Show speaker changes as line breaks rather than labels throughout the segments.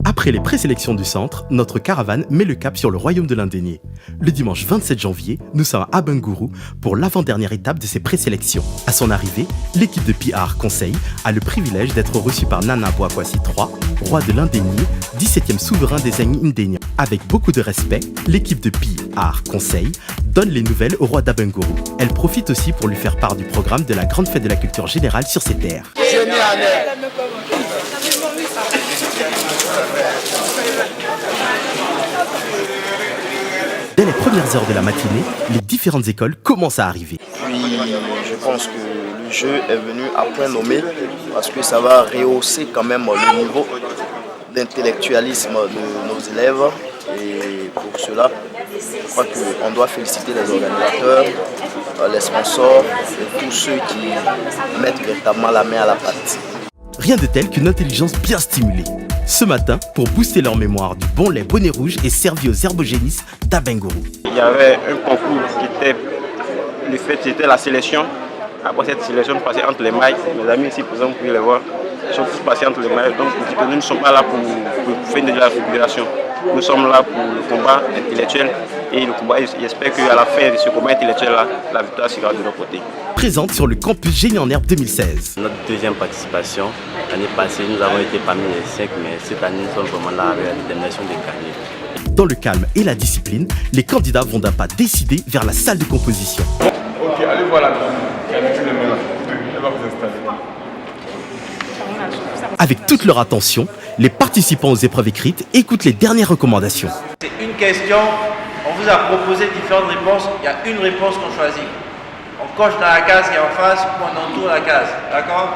Après les présélections du centre, notre caravane met le cap sur le royaume de l'Indénié. Le dimanche 27 janvier, nous sommes à Abengourou pour l'avant-dernière étape de ces présélections. À son arrivée, l'équipe de PR Conseil a le privilège d'être reçue par Nana Boakwasi III, roi de l'Indénié, 17e souverain des Indéniens. Avec beaucoup de respect, l'équipe de PR Conseil donne les nouvelles au roi d'Abengourou. Elle profite aussi pour lui faire part du programme de la grande fête de la culture générale sur ses terres. Dès les premières heures de la matinée, les différentes écoles commencent à arriver.
Puis je pense que le jeu est venu à point nommé parce que ça va rehausser quand même le niveau d'intellectualisme de nos élèves. Et pour cela, je crois qu'on doit féliciter les organisateurs, les sponsors et tous ceux qui mettent véritablement la main à la pâte.
Rien de tel qu'une intelligence bien stimulée. Ce matin, pour booster leur mémoire, du bon lait bonnet rouge est servi aux herbogénistes d'Abengourou.
Il y avait un concours qui était, le fait c'était la sélection. Après cette sélection, passait entre les mailles. Mes amis ici présents, vous pouvez les voir, ils sont tous passés entre les mailles. Donc nous ne sommes pas là pour faire de la figuration. Nous sommes là pour le combat intellectuel et le combat, j'espère qu'à la fin de ce combat intellectuel-là, la victoire sera de notre côté.
Présente sur le campus Génie en Herbe 2016.
Notre deuxième participation, l'année passée, nous avons été parmi les 5, mais cette année, nous sommes vraiment là avec la détermination de gagner.
Dans le calme et la discipline, les candidats vont d'un pas décidé vers la salle de composition.
Ok, allez voir la dame. Elle va vous installer.
Avec toute leur attention, les participants aux épreuves écrites écoutent les dernières recommandations.
C'est une question, on vous a proposé différentes réponses, il y a une réponse qu'on choisit. On coche dans la case qui est en face, ou on entoure la case, d'accord?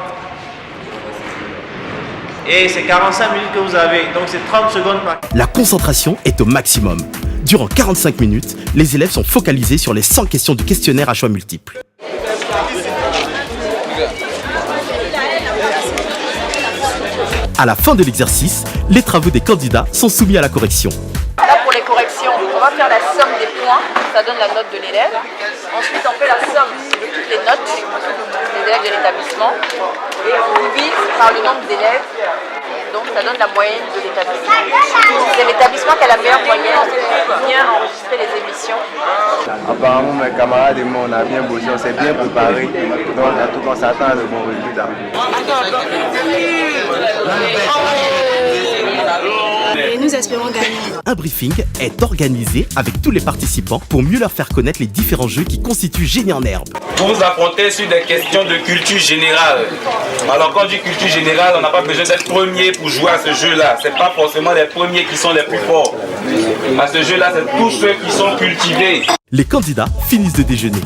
Et c'est 45 minutes que vous avez, donc c'est 30 secondes par...
La concentration est au maximum. Durant 45 minutes, les élèves sont focalisés sur les 100 questions du questionnaire à choix multiples. À la fin de l'exercice, les travaux des candidats sont soumis à la correction.
Là, pour les corrections, on va faire la somme des points, ça donne la note de l'élève. Ensuite, on fait la somme de toutes les notes des élèves de l'établissement et on divise par le nombre d'élèves, donc ça donne la moyenne de l'établissement. C'est l'établissement qui a la meilleure moyenne pour bien enregistrer les émissions.
Apparemment, mes camarades et moi, on a bien bossé, on s'est bien préparé, donc à tout cas, on s'attend à de bons résultats.
Et nous espérons gagner.
Un briefing est organisé avec tous les participants pour mieux leur faire connaître les différents jeux qui constituent Génie en Herbe.
Vous vous affrontez sur des questions de culture générale. Alors quand on dit culture générale, on n'a pas besoin d'être premier pour jouer à ce jeu-là. Ce n'est pas forcément les premiers qui sont les plus forts. À ce jeu-là, c'est tous ceux qui sont cultivés.
Les candidats finissent de déjeuner.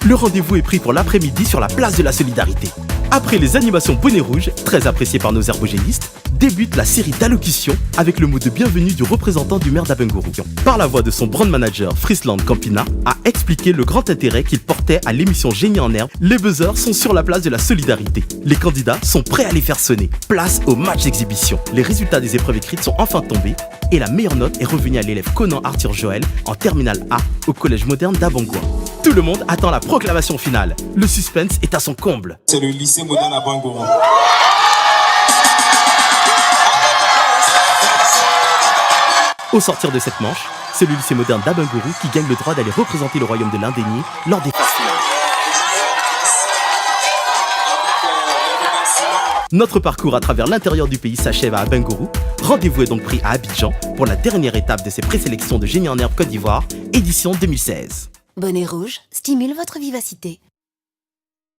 Le rendez-vous est pris pour l'après-midi sur la place de la Solidarité. Après les animations bonnet rouge, très appréciées par nos herbogénistes, débute la série d'allocutions avec le mot de bienvenue du représentant du maire d'Abengourou. Par la voix de son brand manager, Friesland Campina, a expliqué le grand intérêt qu'il portait à l'émission Génie en Herbe. Les buzzers sont sur la place de la Solidarité. Les candidats sont prêts à les faire sonner. Place au match d'exhibition. Les résultats des épreuves écrites sont enfin tombés et la meilleure note est revenue à l'élève Conan Arthur Joël en terminale A au collège moderne d'Abangoua. Tout le monde attend la proclamation finale. Le suspense est à son comble.
C'est le lycée moderne d'Abangoua.
Au sortir de cette manche, c'est le lycée moderne d'Abengourou qui gagne le droit d'aller représenter le royaume de l'Indénié lors des phases finales. Notre parcours à travers l'intérieur du pays s'achève à Abengourou. Rendez-vous est donc pris à Abidjan pour la dernière étape de ces présélections de Génie en Herbe Côte d'Ivoire, édition 2016.
Bonnet rouge stimule votre vivacité.